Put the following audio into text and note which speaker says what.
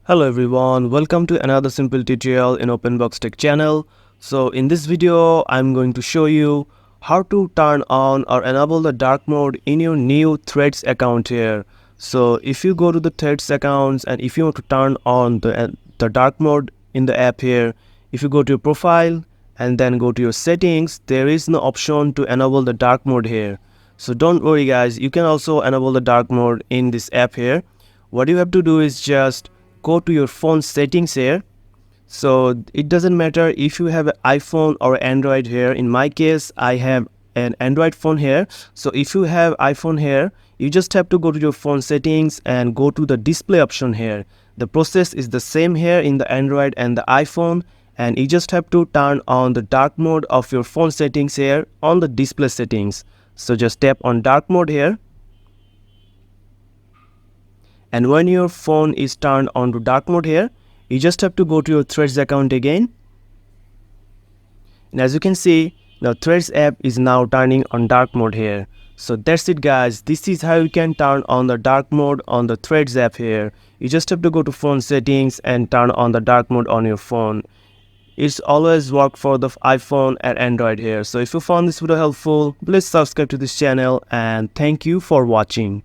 Speaker 1: Hello everyone, welcome to another simple tutorial in OpenBox Tech channel. So in this video, I'm going to show you how to turn on or enable the dark mode in your new Threads account here. So if you go to the Threads accounts and if you want to turn on the dark mode in the app here, if you go to your profile and then go to your settings, there is no option to enable the dark mode here. So don't worry guys, you can also enable the dark mode in this app here. What you have to do is just go to your phone settings here. So it doesn't matter if you have an iPhone or Android here. In my case, I have an Android phone here. So if you have iPhone here, you just have to go to your phone settings and go to the display option here. The process is the same here in the Android and the iPhone, and you just have to turn on the dark mode of your phone settings here on the display settings. So just tap on dark mode here. And when your phone is turned on to dark mode here, you just have to go to your Threads account again. And as you can see, the Threads app is now turning on dark mode here. So that's it guys, this is how you can turn on the dark mode on the Threads app here. You just have to go to phone settings and turn on the dark mode on your phone. It's always work for the iPhone and Android here. So if you found this video helpful, please subscribe to this channel and thank you for watching.